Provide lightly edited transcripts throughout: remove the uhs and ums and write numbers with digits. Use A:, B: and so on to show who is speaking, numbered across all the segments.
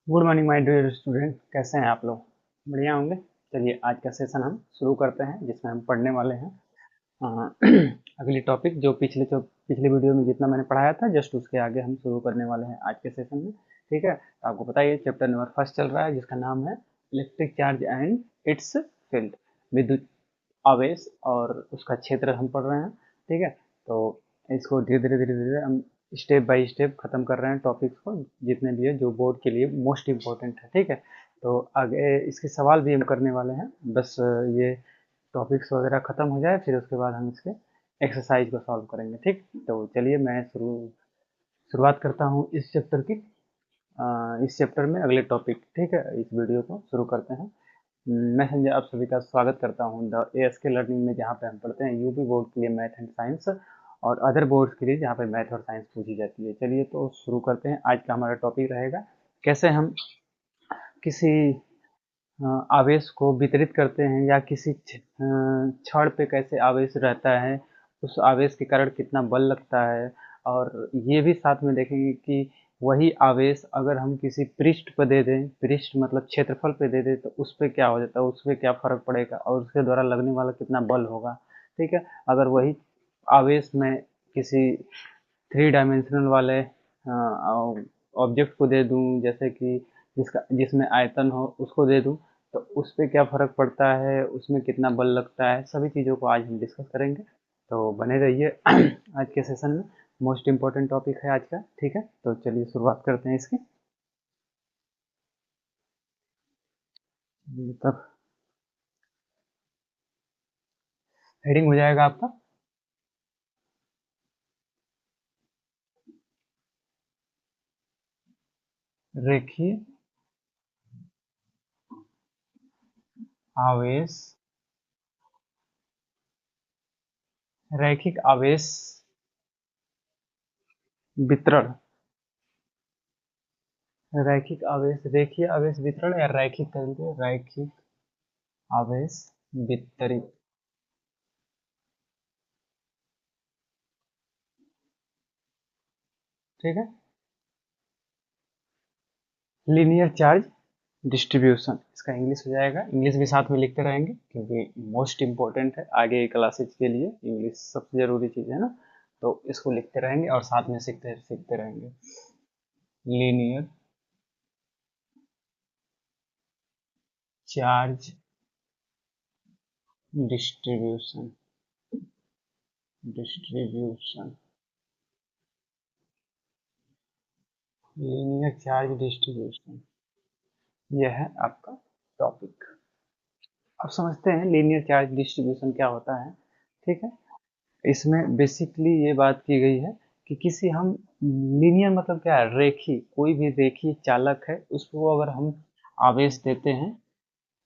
A: Good morning my dear student, कैसे हैं आप लोग? बढ़िया होंगे। चलिए आज का सेशन हम शुरू करते हैं जिसमें हम पढ़ने वाले हैं अ, अगली टॉपिक जो पिछले वीडियो में जितना मैंने पढ़ाया था जस्ट उसके आगे हम शुरू करने वाले हैं आज के सेशन में। ठीक है, तो आपको पता है चैप्टर नंबर फर्स्ट चल रहा है जिसका नाम है electric charge and it's field, विद्युत आवेश और उसका क्षेत्र हम पढ़ रहे हैं। ठीक है, तो इसको धीरे धीरे हम स्टेप बाय स्टेप खत्म कर रहे हैं टॉपिक्स को, जितने भी है जो बोर्ड के लिए मोस्ट इम्पोर्टेंट है। ठीक है, तो आगे इसके सवाल भी हम करने वाले हैं। बस ये टॉपिक्स वगैरह खत्म हो जाए फिर उसके बाद हम इसके एक्सरसाइज को सॉल्व करेंगे। ठीक, तो चलिए मैं शुरुआत करता हूँ इस चैप्टर की। इस चैप्टर में अगले टॉपिक, ठीक है, इस वीडियो को शुरू करते हैं। मैं संजय आप सभी का स्वागत करता हूं द ASK लर्निंग में, जहां पे हम पढ़ते हैं यूपी बोर्ड के लिए मैथ एंड साइंस और अदर बोर्ड्स के लिए जहां पे मैथ और साइंस पूछी जाती है। चलिए तो शुरू करते हैं। आज का हमारा टॉपिक रहेगा कैसे हम किसी आवेश को वितरित करते हैं या किसी छड़ पे कैसे आवेश रहता है, उस आवेश के कारण कितना बल लगता है। और ये भी साथ में देखेंगे कि वही आवेश अगर हम किसी पृष्ठ पर दे दें, पृष्ठ मतलब क्षेत्रफल पे दे दें, तो उस पर क्या हो जाता है, उस पर क्या फर्क पड़ेगा और उसके द्वारा लगने वाला कितना बल होगा। ठीक है, अगर वही आवेश में किसी थ्री डायमेंशनल वाले ऑब्जेक्ट को दे दूं, जैसे कि जिसमें आयतन हो उसको दे दूं, तो उस पर क्या फर्क पड़ता है, उसमें कितना बल लगता है, सभी चीज़ों को आज हम डिस्कस करेंगे। तो बने रहिए आज के सेशन में। मोस्ट इम्पोर्टेंट टॉपिक है आज का। ठीक है, तो चलिए शुरुआत करते हैं इसकी। तब हेडिंग हो जाएगा आपका रेखीय आवेश, रैखिक आवेश वितरण। रैखिक आवेश, रेखीय आवेश वितरण या रैखिक करेंगे, रैखिक आवेश वितरित। ठीक है, लीनियर चार्ज डिस्ट्रीब्यूशन इसका इंग्लिश हो जाएगा। इंग्लिश भी साथ में लिखते रहेंगे क्योंकि मोस्ट इम्पोर्टेंट है आगे क्लासेज के लिए। इंग्लिश सबसे ज़रूरी चीज़ है ना, तो इसको लिखते रहेंगे और साथ में सीखते सीखते रहेंगे। Linear charge distribution, distribution, linear charge distribution, यह है आपका टॉपिक। अब समझते हैं लीनियर चार्ज डिस्ट्रीब्यूशन क्या होता है। ठीक है, इसमें बेसिकली ये बात की गई है कि किसी हम लीनियर मतलब क्या है, रेखी, कोई भी रेखी चालक है उसको अगर हम आवेश देते हैं,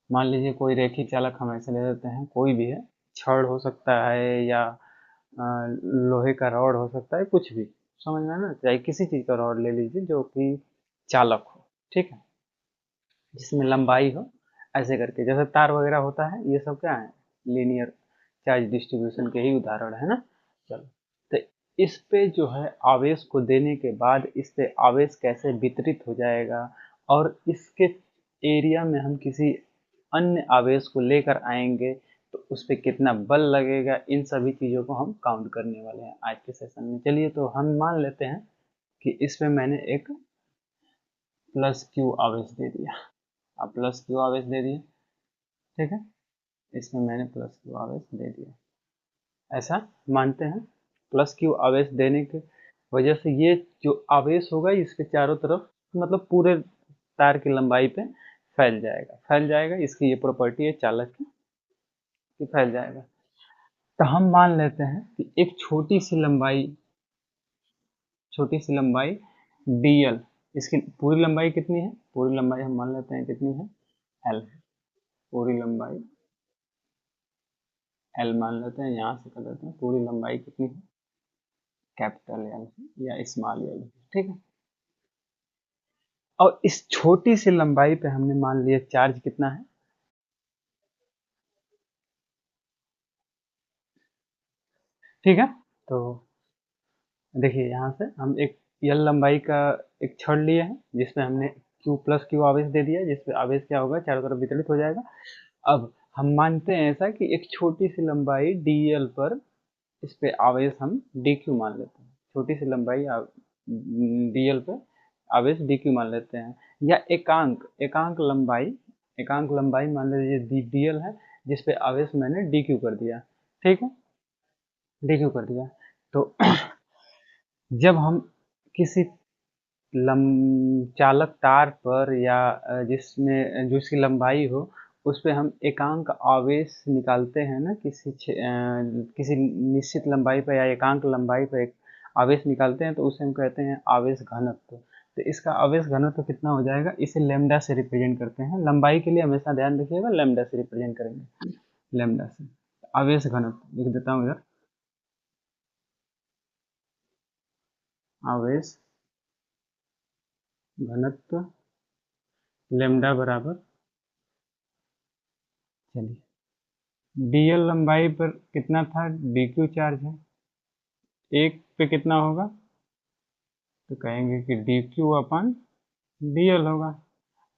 A: मान लीजिए कोई रेखी चालक हम ऐसे ले देते हैं, कोई भी है, छड़ हो सकता है या लोहे का रॉड हो सकता है, कुछ भी समझ में ना, चाहे किसी चीज का रॉड ले लीजिए जो कि चालक हो। ठीक है, जिसमें लंबाई हो, ऐसे करके जैसे तार वगैरह होता है, ये सब क्या है, लीनियर चार्ज डिस्ट्रीब्यूशन के ही उदाहरण है ना। चलो, तो इस पे जो है आवेश को देने के बाद इस पे आवेश कैसे वितरित हो जाएगा और इसके एरिया में हम किसी अन्य आवेश को लेकर आएंगे तो उस पे कितना बल लगेगा, इन सभी चीज़ों को हम काउंट करने वाले हैं आज के सेशन में। चलिए तो हम मान लेते हैं कि इस पे मैंने एक प्लस क्यू आवेश दे दिया। अब प्लस क्यू आवेश दे दिए, ठीक है, इसमें मैंने प्लस क्यू आवेश दे दिया, ऐसा मानते हैं। प्लस क्यू आवेश देने की वजह से ये जो आवेश होगा इसके चारों तरफ, मतलब पूरे तार की लंबाई पे फैल जाएगा, फैल जाएगा, इसकी ये प्रॉपर्टी है चालक की कि फैल जाएगा। तो हम मान लेते हैं कि एक छोटी सी लंबाई dl, इसकी पूरी लंबाई कितनी है, पूरी लंबाई हम मान लेते हैं कितनी है, l, पूरी लंबाई l मान लेते हैं, यहाँ से कर लेते हैं पूरी लंबाई कितनी है, कैपिटल एल या स्मॉल एल। ठीक है, और इस छोटी सी लंबाई पे हमने मान लिया चार्ज कितना है, ठीक है। तो देखिए यहाँ से हम एक यल लंबाई का एक छड़ लिए हैं जिसमें हमने Q प्लस Q आवेश दे दिया, जिसपे आवेश क्या होगा, चारों तरफ वितरित हो जाएगा। अब हम मानते हैं ऐसा कि एक छोटी सी लंबाई dl पर इस पे आवेश हम dq मान लेते हैं, छोटी सी लंबाई dl पे आवेश dq मान लेते हैं, या एकांक लंबाई मान लीजिए dl है, जिस पे आवेश मैंने dq कर दिया, ठीक है, dq कर दिया। तो जब हम किसी चालक तार पर या जिसमें जो इसकी लंबाई हो, उस पे हम एकांक आवेश निकालते हैं ना, किसी निश्चित लंबाई पर या एकांक लंबाई पर एक आवेश निकालते हैं, तो उसे हम कहते हैं आवेश घनत्व। तो इसका आवेश घनत्व कितना हो जाएगा, इसे लैम्डा से रिप्रेजेंट करते हैं। लंबाई के लिए हमेशा ध्यान रखिएगा, लैम्डा से रिप्रेजेंट करेंगे, लैम्डा से। आवेश घनत्व लिख देता हूँ इधर, आवेश घनत्व लैम्डा बराबर, चलिए dl लंबाई पर कितना था, dq चार्ज है, एक पे कितना होगा, तो कहेंगे कि dq अपन dl होगा।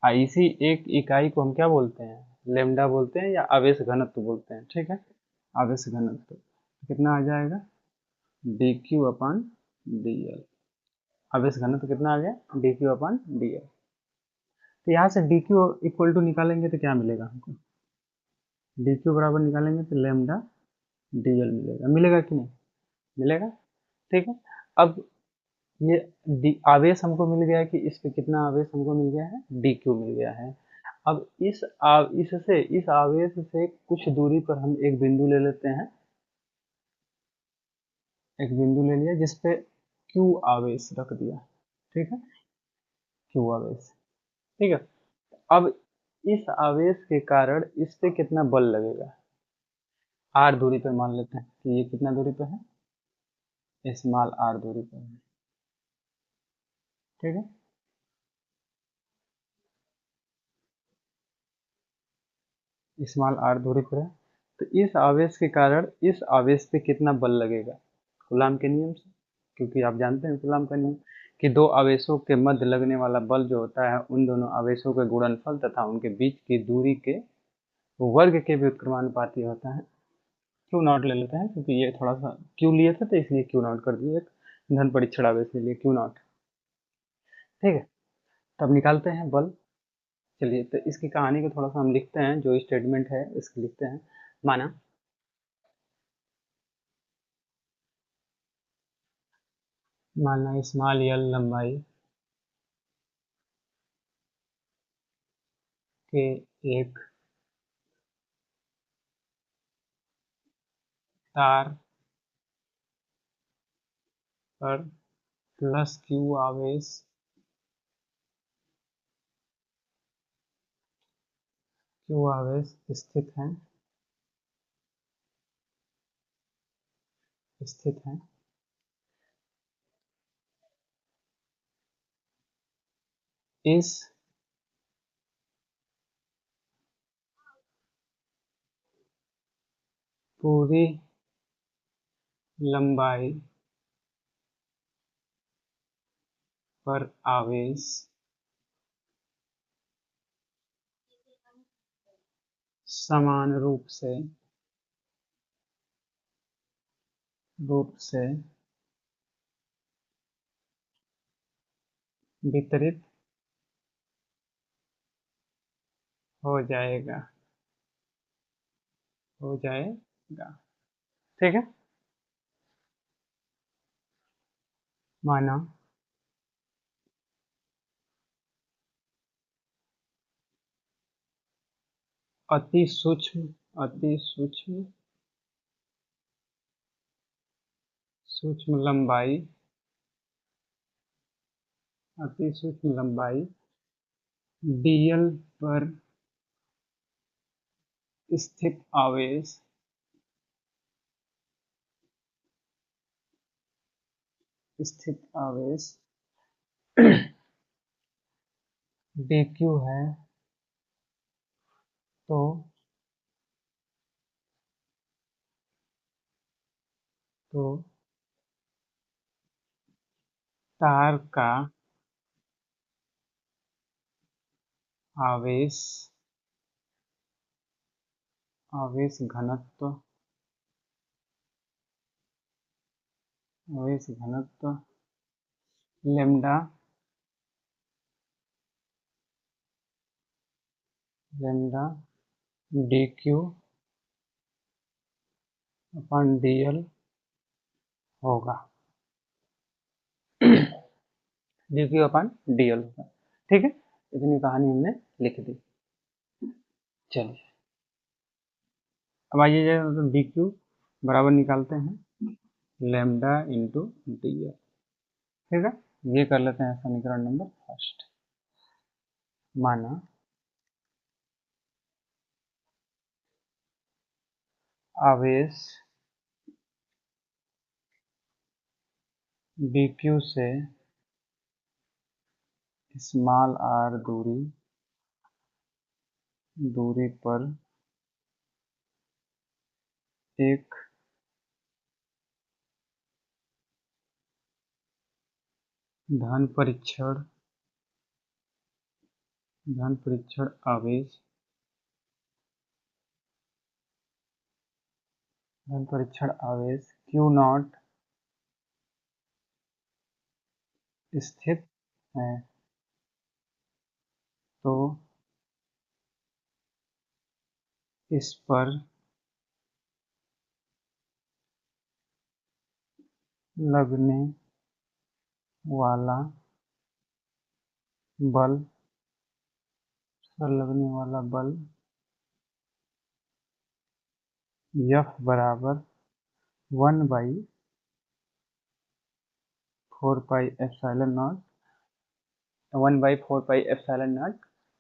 A: इसी एक इकाई को हम क्या बोलते हैं, लेमडा बोलते हैं या आवेश घनत्व बोलते हैं, ठीक है, आवेश घनत्व। कितना आ जाएगा, dq अपन dl, आवेश घनत्व कितना आ गया, dq अपन dl। तो यहाँ से dq इक्वल टू निकालेंगे तो क्या मिलेगा हमको, dq बराबर निकालेंगे तो लेमडा dl मिलेगा, मिलेगा कि नहीं, मिलेगा, ठीक है। अब ये आवेश हमको मिल गया है कि इस पे कितना आवेश हमको मिल गया है, dq मिल गया है। अब इस आवेश से कुछ दूरी पर हम एक बिंदु ले लेते हैं, एक बिंदु ले लिया जिसपे q आवेश रख दिया, ठीक है, q आवेश, ठीक है। अब इस आवेश के कारण इस पे कितना बल लगेगा, r दूरी पर मान लेते हैं कि ये कितना दूरी पर है, स्मॉल r दूरी पर है, ठीक है। स्मॉल r दूरी पर है, तो इस आवेश के कारण इस आवेश पे कितना बल लगेगा, कूलाम के नियम से, क्योंकि आप जानते हैं कूलाम का नियम कि दो आवेशों के मध्य लगने वाला बल जो होता है उन दोनों आवेशों के गुणनफल तथा उनके बीच की दूरी के वर्ग के व्युत्क्रमानुपाती होता है। क्यू नॉट ले लेते हैं, क्योंकि ये थोड़ा सा क्यू लिए थे तो इसलिए क्यू नॉट कर दिए, एक धन परीक्षण आवेश के लिए क्यू नॉट, ठीक है। तब निकालते हैं बल। चलिए तो इसकी कहानी को थोड़ा सा हम लिखते हैं, जो स्टेटमेंट है इसकी लिखते हैं। माना माना स्मॉल यल लंबाई के एक तार पर प्लस क्यू आवेश स्थित है। इस पूरी लंबाई पर आवेश समान रूप से वितरित हो जाएगा, ठीक है। माना अति सूक्ष्म अति सूक्ष्म सूक्ष्म लंबाई अति सूक्ष्म लंबाई dl पर स्थित आवेश dq है, तो तो तार का आवेश आवेश घनत्व आवेश घनत्व लेम्डा लेम्डा डी क्यू अपन डी एल होगा। डी क्यू अपन डी एल होगा। ठीक है, इतनी कहानी हमने लिख दी। चलिए अब आइए डी क्यू बराबर निकालते हैं लेम्डा इंटू डी एल। ठीक है, ये कर लेते हैं समीकरण नंबर फर्स्ट। माना आवेश डी क्यू से स्मॉल आर दूरी पर एक धन परीक्षण आवेश क्यू नॉट स्थित है तो इस पर लगने वाला बल F बराबर 1/4 पाई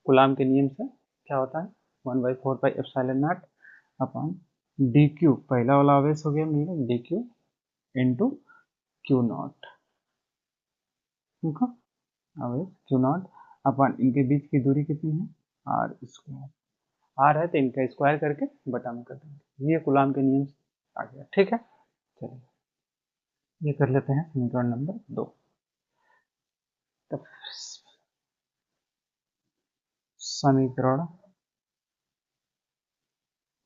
A: गुलाम के नियम से क्या होता है 1/4 पाई अपन डी क्यू पहला वाला आवेश हो गया मेरा D Q into q not. ठीक है, आवेश क्यू नॉट अपन इनके बीच की दूरी कितनी है आर स्क्वायर। आर है तो इनका स्क्वायर करके बटा में कर देंगे, ये गुलाम के नियम से आ गया। ठीक है, चलिए ये कर लेते हैं समीकरण नंबर 2। तो समीकरण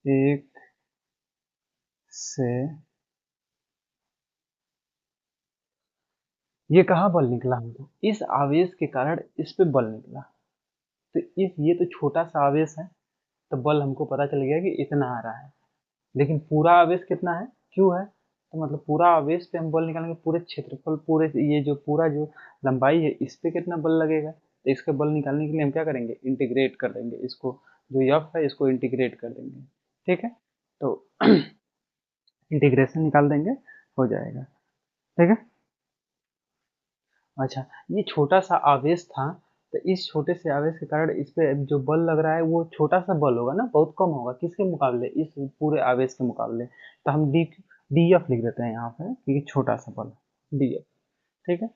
A: 1 से ये कहाँ बल निकला हमको, इस आवेश के कारण इस पे बल निकला। तो ये तो छोटा सा आवेश है तो बल हमको पता चल गया कि इतना आ रहा है, लेकिन पूरा आवेश कितना है क्यू है, तो मतलब पूरा आवेश पे हम बल निकालेंगे, पूरे क्षेत्रफल पूरे ये जो पूरा जो लंबाई है इस पे कितना बल लगेगा। तो इसका बल निकालने के लिए हम क्या करेंगे, इंटीग्रेट कर देंगे इसको, जो यफ है इसको इंटीग्रेट कर देंगे। ठीक है, तो इंटीग्रेशन निकाल देंगे, हो जाएगा। ठीक है, अच्छा ये छोटा सा आवेश था तो इस छोटे से आवेश के कारण इस पे जो बल लग रहा है वो छोटा सा बल होगा ना, बहुत कम होगा किसके मुकाबले, इस पूरे आवेश के मुकाबले। तो हम डी एफ लिख देते हैं यहाँ पे क्योंकि छोटा सा बल डी एफ। ठीक है,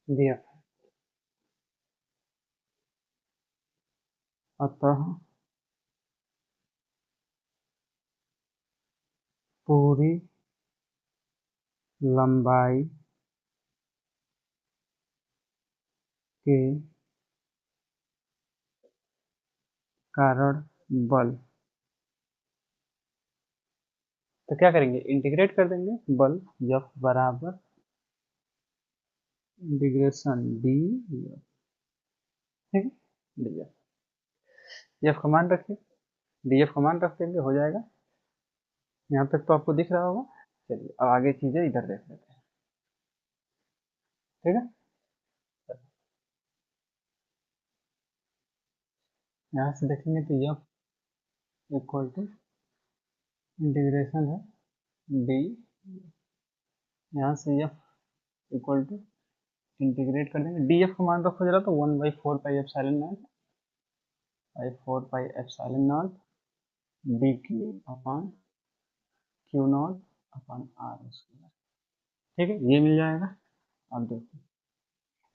A: डी एफ। अतः पूरी लंबाई के कारण बल, तो क्या करेंगे इंटीग्रेट कर देंगे, बल एफ बराबर इंटीग्रेशन डी एफ। ठीक है, डी एफ का मान रखिए, डी एफ का मान रख देंगे, हो जाएगा। यहाँ तक तो आपको दिख रहा होगा। चलिए अब आगे चीजें इधर देख लेते हैं। ठीक है, यहाँ से देखेंगे तो एफ इक्वल टू इंटीग्रेशन है डी, यहाँ से एफ इक्वल टू इंटीग्रेट कर देंगे, डी एफ का मान रखो जरा तो 1/4 pi epsilon naught d q upon q naught upon r square. ठीक है, ये मिल जाएगा। अब देखो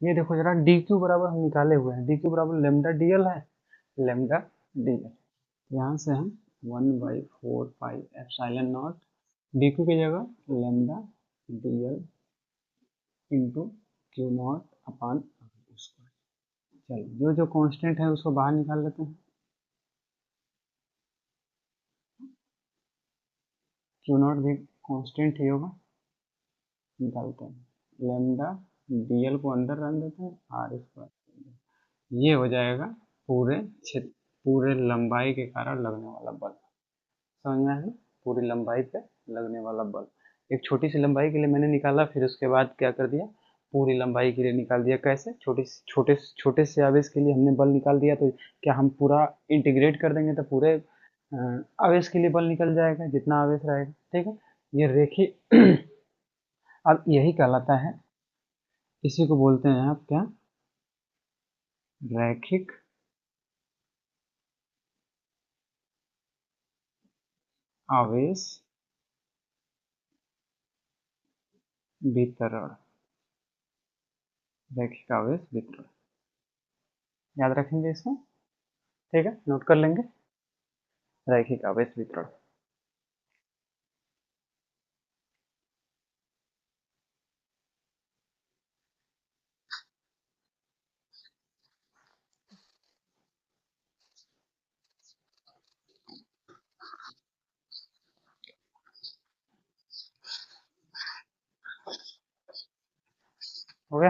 A: ये देखो जरा डी क्यू बराबर हम निकाले हुए हैं, डी क्यू बराबर लेमडा डी एल है, लेमडा डी एल। यहाँ से हम 1/4 pi epsilon naught d Q की जगह lambda D L into q naught अपान स्क्वायर। चलो जो जो कांस्टेंट है उसको बाहर निकाल लेते हैं। क्यू नॉट भी कांस्टेंट ही होगा, निकालते हैं। लेमडा डी एल को अंदर रख देते हैं, आर स्क्वायर। ये हो जाएगा पूरे क्षेत्र, पूरे लंबाई के कारण लगने वाला बल। समझ में आया? पूरी लंबाई पे लगने वाला बल। एक छोटी सी लंबाई के लिए मैंने निकाला, फिर उसके बाद क्या कर दिया, पूरी लंबाई के लिए निकाल दिया। कैसे? छोटे से आवेश के लिए हमने बल निकाल दिया, तो क्या हम पूरा इंटीग्रेट कर देंगे तो पूरे आवेश के लिए बल निकल जाएगा, जितना आवेश रहेगा। ठीक है, ये रेखीय अब यही कहलाता है, इसी को बोलते हैं आप क्या, रैखिक आवेश वितरण। रैखिक आवेश वितरण याद रखेंगे इसमें। ठीक है, नोट कर लेंगे, रैखिक आवेश वितरण। हो गया?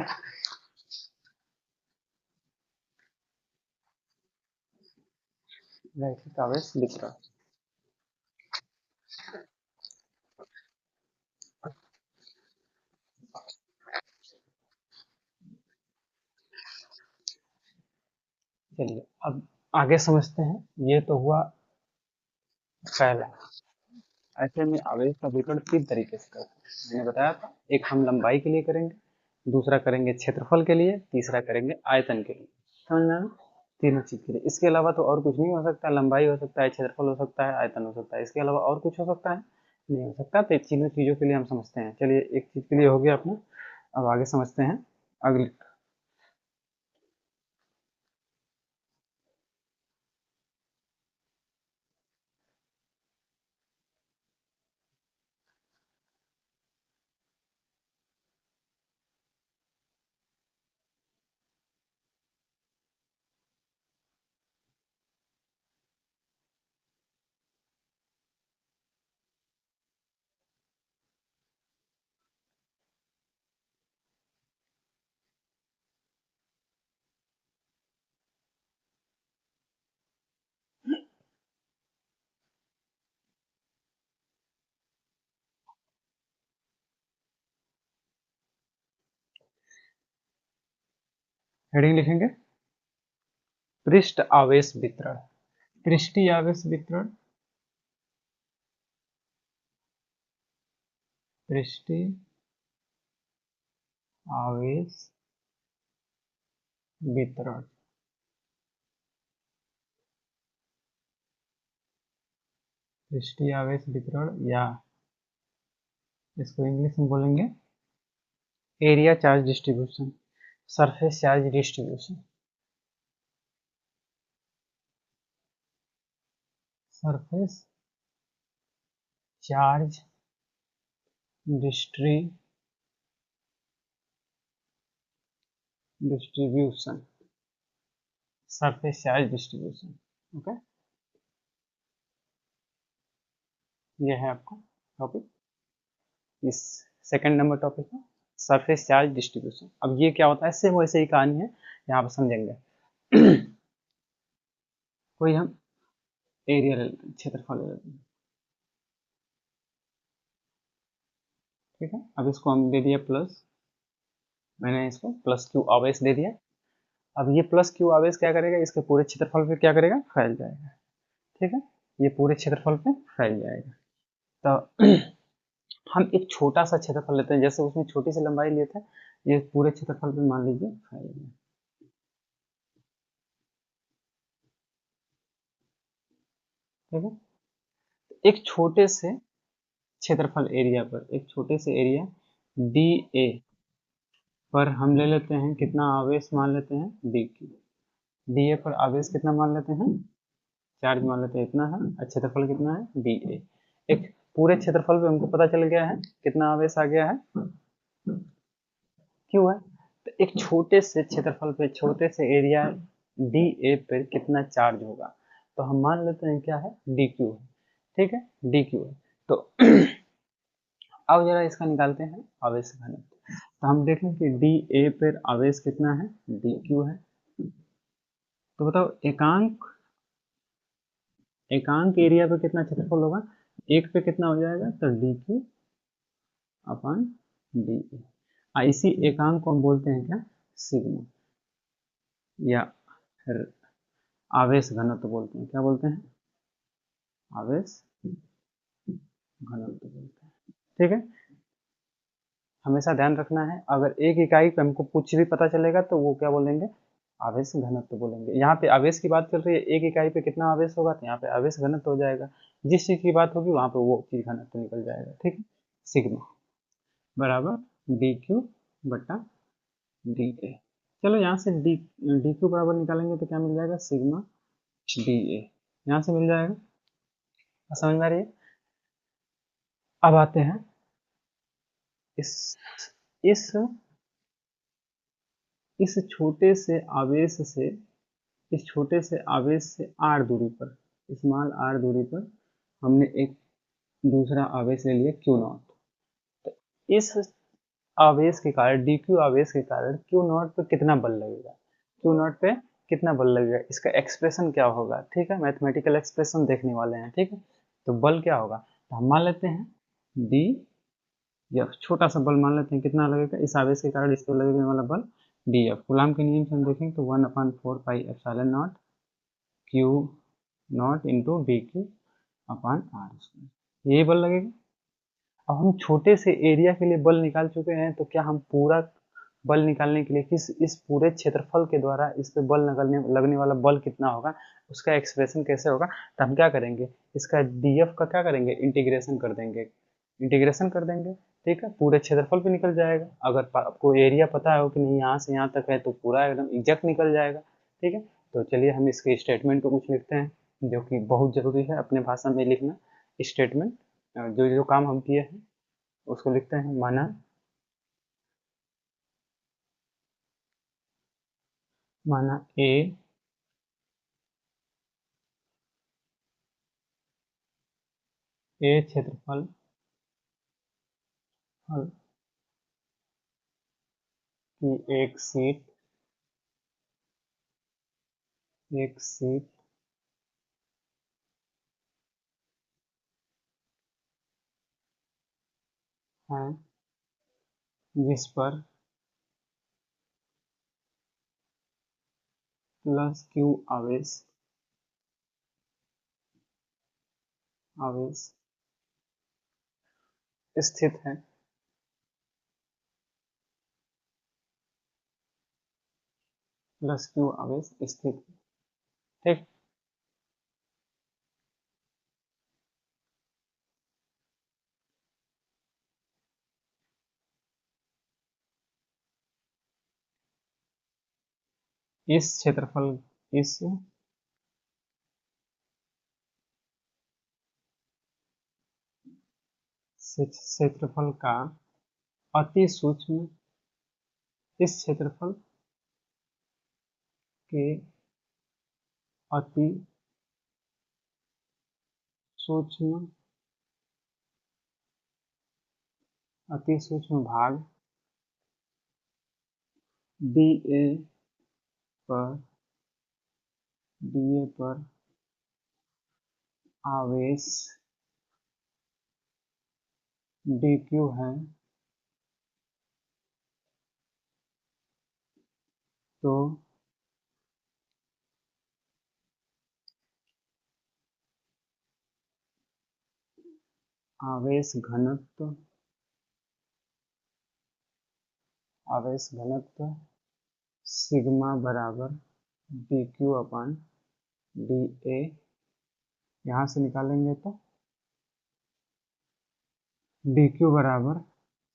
A: रैखिक आवेश वितरण। चलिए अब आगे समझते हैं। ये तो हुआ पहला। ऐसे में आवेश का वितरण तीन तरीके से करते हैं, मैंने बताया था। एक हम लंबाई के लिए करेंगे, दूसरा करेंगे क्षेत्रफल के लिए, तीसरा करेंगे आयतन के लिए। समझ में आया? तीनों चीज के लिए। इसके अलावा तो और कुछ नहीं हो सकता। लंबाई हो सकता है, क्षेत्रफल हो सकता है, आयतन हो सकता है। इसके अलावा और कुछ हो सकता है? नहीं हो सकता। तो तीनों चीजों के लिए हम समझते हैं। चलिए एक चीज के लिए हो गया अपना, अब आगे समझते हैं अगली। हेडिंग लिखेंगे, पृष्ठ आवेश वितरण। पृष्ठीय आवेश वितरण, पृष्ठीय आवेश वितरण। पृष्ठीय आवेश वितरण, या इसको इंग्लिश में बोलेंगे area charge distribution, surface charge distribution. Surface charge distribution, surface charge distribution. Okay, ये है आपका टॉपिक, इस सेकंड नंबर टॉपिक है सरफेस चार्ज डिस्ट्रीब्यूशन। अब ये क्या होता है, सेम वैसे ही कहानी है, यहाँ पर समझेंगे। कोई हम एरिया ले लेते हैं, क्षेत्रफल ले लेते हैं। ठीक है, अब इसको हम दे दिया प्लस, मैंने इसको प्लस क्यू आवेश दे दिया। अब ये प्लस क्यू आवेश क्या करेगा, इसके पूरे क्षेत्रफल पे क्या करेगा, फैल जाएगा। ठीक है, ये पूरे क्षेत्रफल पे फैल जाएगा। तो हम एक छोटा सा क्षेत्रफल लेते हैं, जैसे उसमें छोटी सी लंबाई लेते हैं, ये पूरे क्षेत्रफल पे मान लीजिए फैल गया। ठीक है, एक छोटे से क्षेत्रफल एरिया पर, एक छोटे से एरिया डी ए पर हम ले लेते हैं कितना आवेश, मान लेते हैं डी क्यू। डी ए पर आवेश कितना मान लेते हैं, चार्ज मान लेते हैं इतना है, और क्षेत्रफल कितना है डी ए। एक पूरे क्षेत्रफल पे हमको पता चल गया है कितना आवेश आ गया है, क्यों है। तो एक छोटे से क्षेत्रफल पे छोटे से एरिया डी ए पे कितना चार्ज होगा, तो हम मान लेते हैं क्या है, डी क्यू है, ठीक है, डी क्यू है। तो अब जरा इसका निकालते हैं आवेश घनत्व। तो हम देखें कि डी ए पर आवेश कितना है, डी क्यू है। तो बताओ एकांक एरिया पे कितना क्षेत्रफल होगा, एक पे कितना हो जाएगा, तो D q upon D A. इसी एकांक को हम बोलते हैं क्या, सिग्मा, या आवेश घनत्व बोलते हैं। क्या बोलते हैं, आवेश घनत्व बोलते हैं, ठीक है। हमेशा ध्यान रखना है, अगर एक इकाई पे हमको कुछ भी पता चलेगा तो वो क्या बोलेंगे, आवेश घनत्व बोलेंगे। यहाँ पे आवेश की बात चल रही है, एक इकाई पे कितना आवेश होगा, तो यहाँ पे आवेश घनत्व हो जाएगा। जिस चीज की बात होगी वहां पे वो चीज घनत्व निकल जाएगा, ठीक है। सिग्मा बराबर डी क्यू बटा डी ए। चलो यहाँ से डी क्यू बराबर निकालेंगे तो क्या मिल जाएगा, सिग्मा डी ए, यहाँ से मिल जाएगा। समझ में आ रही है। अब आते हैं इस इस इस छोटे से आवेश से इस छोटे से आवेश से आर दूरी पर, स्मॉल आर दूरी पर हमने एक दूसरा आवेश ले लिया क्यू नॉट। तो इस आवेश के कारण, डी क्यू आवेश के कारण क्यू नॉट पे कितना बल लगेगा, क्यू नॉट पे कितना बल लगेगा, इसका एक्सप्रेशन क्या होगा, ठीक है। मैथमेटिकल एक्सप्रेशन देखने वाले हैं, ठीक है। तो बल क्या होगा, तो हम मान लेते हैं डी, या छोटा सा बल मान लेते हैं, कितना लगेगा इस आवेश के कारण इस पर लगने वाला बल, डी एफ। कूलाम के नियम से हम देखें तो 1/4 pi epsilon naught q naught into d q upon r square, ये बल लगेगा। अब हम छोटे से एरिया के लिए बल निकाल चुके हैं, तो क्या हम पूरा बल निकालने के लिए किस इस पूरे क्षेत्रफल के द्वारा इस पे बल लगने वाला बल कितना होगा, उसका एक्सप्रेशन कैसे होगा, तो हम क्या करेंगे, इसका डीएफ का क्या करेंगे, इंटीग्रेशन कर देंगे, ठीक है। पूरे क्षेत्रफल पे निकल जाएगा। अगर आपको एरिया पता हो कि नहीं यहाँ से यहाँ तक है तो पूरा एकदम एग्जैक्ट निकल जाएगा, ठीक है। तो चलिए हम इसके स्टेटमेंट को कुछ लिखते हैं, जो कि बहुत जरूरी है अपने भाषा में लिखना। स्टेटमेंट जो जो काम हम किए हैं उसको लिखते हैं। माना ए क्षेत्रफल की एक सीट है जिस पर प्लस क्यू आवेश स्थित है, प्लस क्यू आवेश स्थित है, ठीक। इस क्षेत्रफल इस क्षेत्रफल का अति सूक्ष्म इस क्षेत्रफल के अति सूक्ष्म भाग डी ए पर आवेश डी क्यू है, तो आवेश घनत्व सिग्मा बराबर D q upon D A, यहाँ से निकालेंगे तो डी क्यू बराबर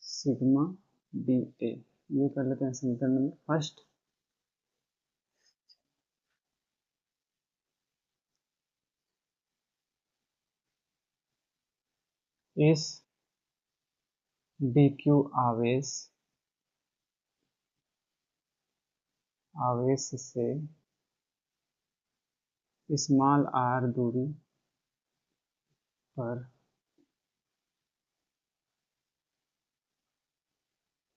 A: सिग्मा डी ए। ये कर लेते हैं समीकरण नंबर फर्स्ट। इस dq आवेश से स्मॉल r दूरी पर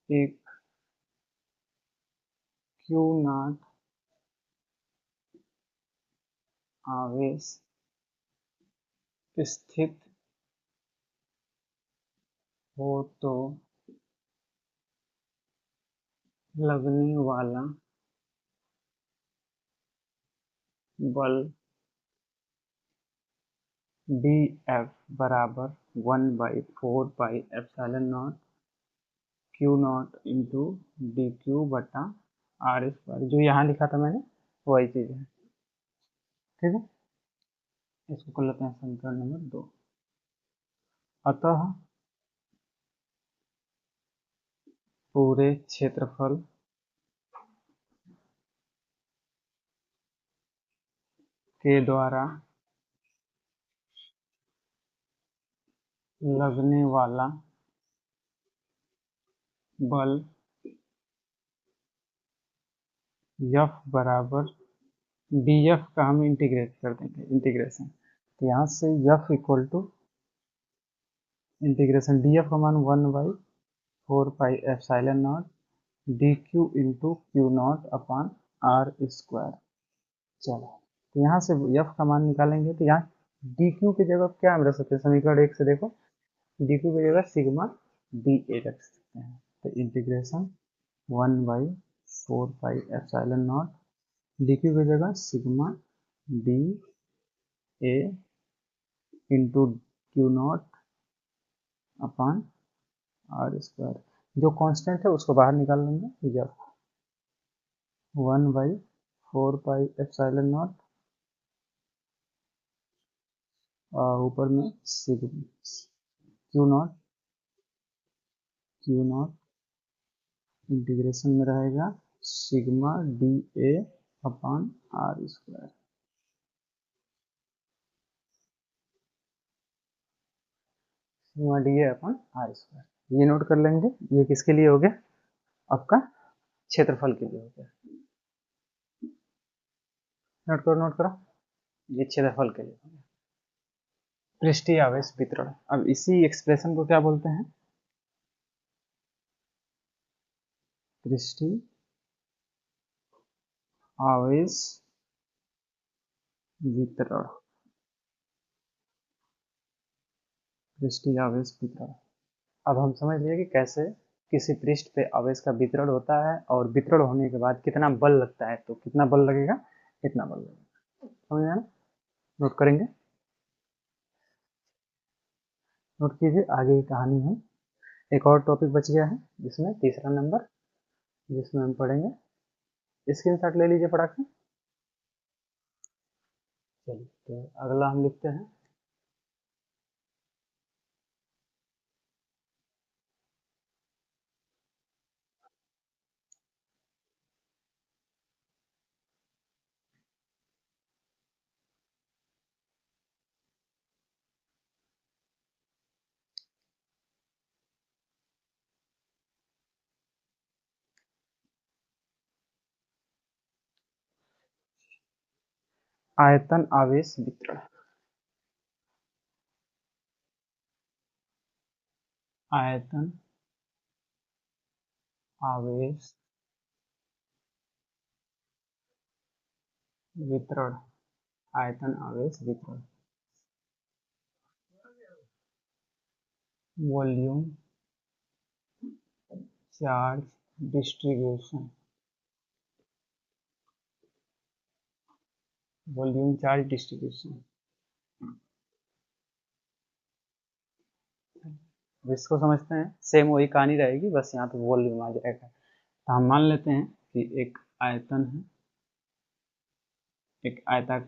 A: एक q नॉट आवेश स्थित हो तो लगने वाला बल Bf बराबर 1/4πε0 Q not into d Q बटा आर स्क्वायर, जो यहाँ लिखा था मैंने वही चीज़ है। ठीक है, इसको कर लेते हैं समीकरण नंबर 2। अतः पूरे क्षेत्रफल के द्वारा लगने वाला बल F बराबर dF का हम इंटीग्रेट कर देंगे, इंटीग्रेशन। तो यहाँ से F equal to integration dF का मान 1/4πε0 dq into q naught upon r square. चलो, तो यहाँ से F का मान निकालेंगे तो यहाँ dq की जगह क्या हम रख सकते हैं, समीकरण 1 से देखो, dq की जगह सिग्मा dA रख सकते हैं। तो इंटीग्रेशन 1/4πε0 dq की जगह sigma d a into q naught upon r square. जो कांस्टेंट है उसको बाहर निकाल लेंगे, जब 1/4πε0 और ऊपर में सिग्मा क्यू नॉट इंटीग्रेशन में रहेगा sigma d a upon r square. Sigma d a upon r square, ये नोट कर लेंगे। ये किसके लिए हो गया, आपका क्षेत्रफल के लिए हो गया। नोट करो, नोट करो, ये क्षेत्रफल के लिए हो गया। पृष्ठीय आवेश वितरण, अब इसी एक्सप्रेशन को क्या बोलते हैं, पृष्ठीय आवेश वितरण। पृष्ठीय आवेश वितरण, अब हम समझ लिए कि कैसे किसी पृष्ठ पे आवेश का वितरण होता है और वितरण होने के बाद कितना बल लगता है। तो कितना बल लगेगा, इतना बल लगेगा, समझ में आया? नोट करेंगे, नोट कीजिए, आगे की कहानी है। एक और टॉपिक बच गया है जिसमें तीसरा नंबर, जिसमें हम पढ़ेंगे। स्क्रीनशॉट ले लीजिए फटाक से। चलिए, तो अगला हम लिखते हैं आयतन आवेश वितरण। आयतन आवेश वितरण, आयतन आवेश वितरण, volume charge distribution, volume charge distribution. इसको समझते हैं, सेम वही कहानी रहेगी, बस यहाँ पे वॉल्यूम आ जाएगा। तो हम मान लेते हैं कि एक आयतन है, एक आयता,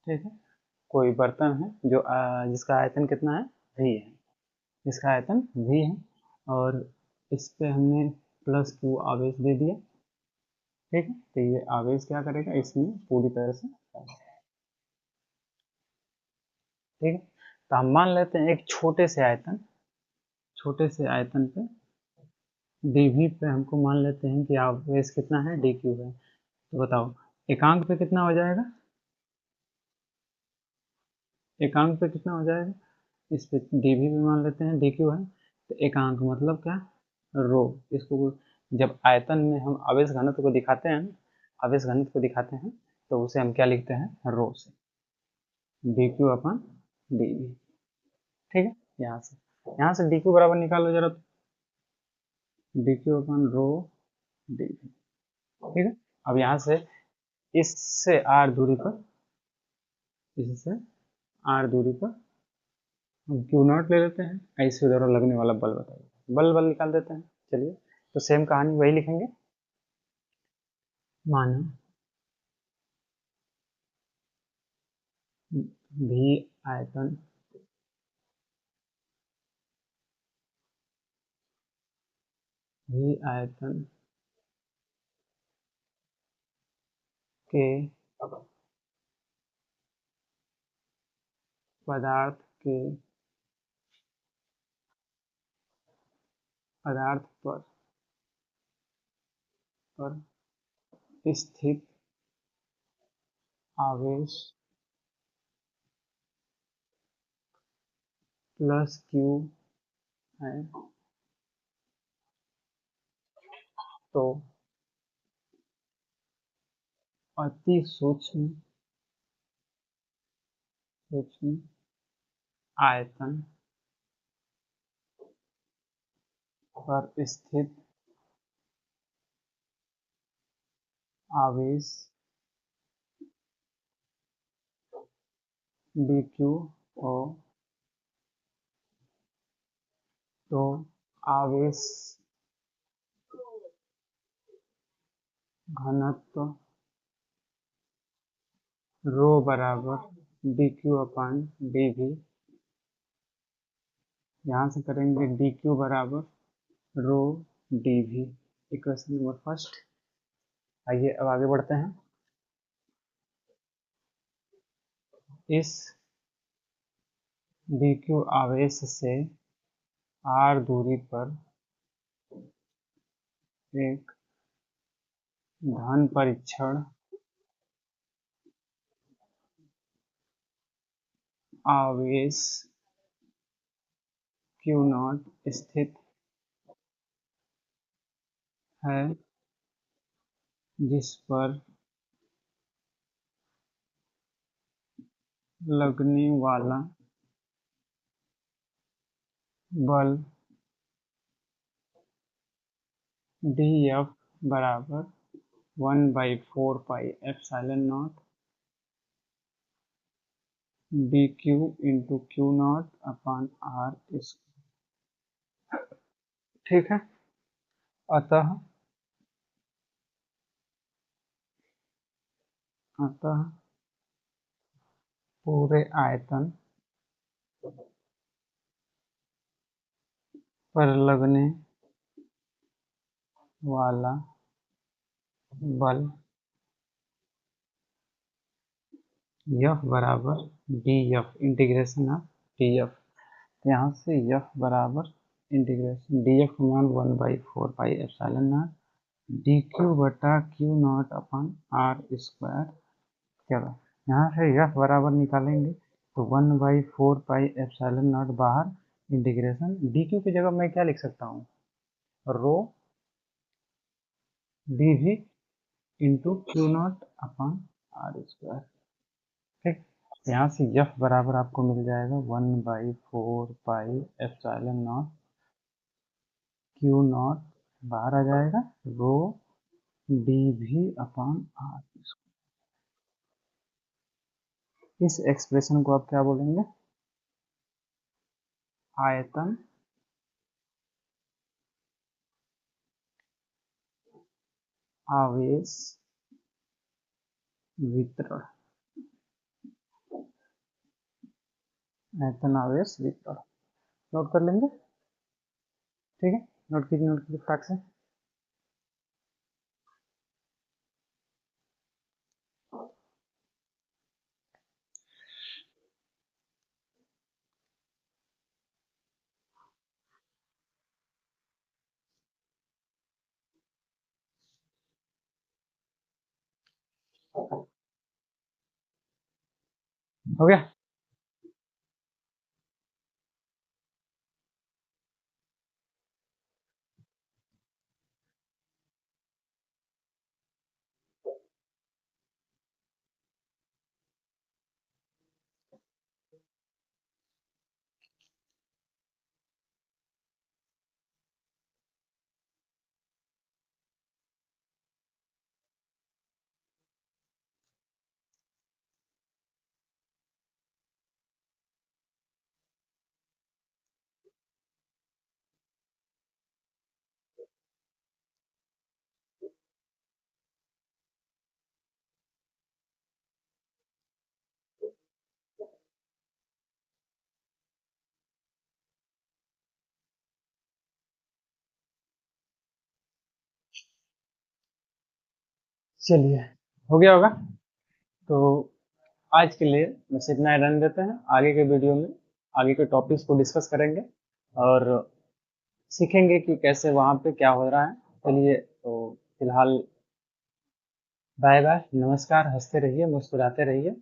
A: ठीक है, कोई बर्तन है जो जिसका आयतन कितना है, v है, जिसका आयतन v है, और इस पे हमने प्लस q आवेश दे दिया। ठीक है, तो ये आवेश क्या करेगा, इसमें पूरी तरह से ठीक है। तो हम मान लेते हैं एक छोटे से आयतन पे dv पे हमको मान लेते हैं कि आवेश कितना है, dq है। तो बताओ एकांक पे कितना हो जाएगा, एकांक पे कितना हो जाएगा, इस पे dv भी मान लेते हैं, dq है। तो एकांक मतलब क्या, रो। इसको जब आयतन में हम आवेश घनत्व को दिखाते हैं, आवेश घनत्व को दिखाते हैं, तो उसे हम क्या लिखते हैं, रो से, dq अपन dv। ठीक है, यहाँ से dq बराबर निकालो जरा, dq अपन रो dv। ठीक है। अब यहाँ से इससे r दूरी पर, इससे r दूरी पर हम क्यू नॉट ले लेते हैं, ऐसे उधर लगने वाला बल बताइए, बल निकाल देते हैं। चलिए, तो सेम कहानी वही लिखेंगे। माना भी आयतन के पदार्थ के पदार्थ पर स्थित आवेश प्लस क्यू है, तो अति सूक्ष्म आयतन पर स्थित आवेश dq हो, तो आवेश घनत्व रो बराबर dq अपन dv। यहाँ से करेंगे dq बराबर रो dv, इक्वेशन नंबर फर्स्ट। आइए अब आगे बढ़ते हैं। इस dq आवेश से r दूरी पर एक धन परीक्षण आवेश q नॉट स्थित है, जिस पर लगने वाला बल dF बराबर 1/4πε0 dq इंटू क्यू नॉट अपान r स्क्वायर। ठीक है। अतः पूरे आयतन पर लगने वाला बल F बराबर dF, इंटीग्रेशन ऑफ dF। यहाँ से F बराबर इंटीग्रेशन dF का मान 1/4πε0 dq बटा Q not upon r square. चलो यहाँ से F बराबर निकालेंगे, तो 1/4πε0 बाहर, इंटीग्रेशन dq की जगह मैं क्या लिख सकता हूँ, रो dv into q not upon r square. ठीक, यहाँ से F बराबर आपको मिल जाएगा 1/4πε0 क्यू नॉट बाहर आ जाएगा, रो dv अपन r। इस एक्सप्रेशन को आप क्या बोलेंगे, आयतन आवेश वितरण, आयतन आवेश वितरण नोट कर लेंगे। ठीक है, नोट कीजिए फटाक से। हो गया। चलिए, हो गया होगा। तो आज के लिए बस इतना ही रहने देते हैं। आगे के वीडियो में आगे के टॉपिक्स को डिस्कस करेंगे और सीखेंगे कि कैसे वहाँ पे क्या हो रहा है। चलिए, तो फिलहाल बाय बाय, नमस्कार, हंसते रहिए, मुस्कुराते रहिए।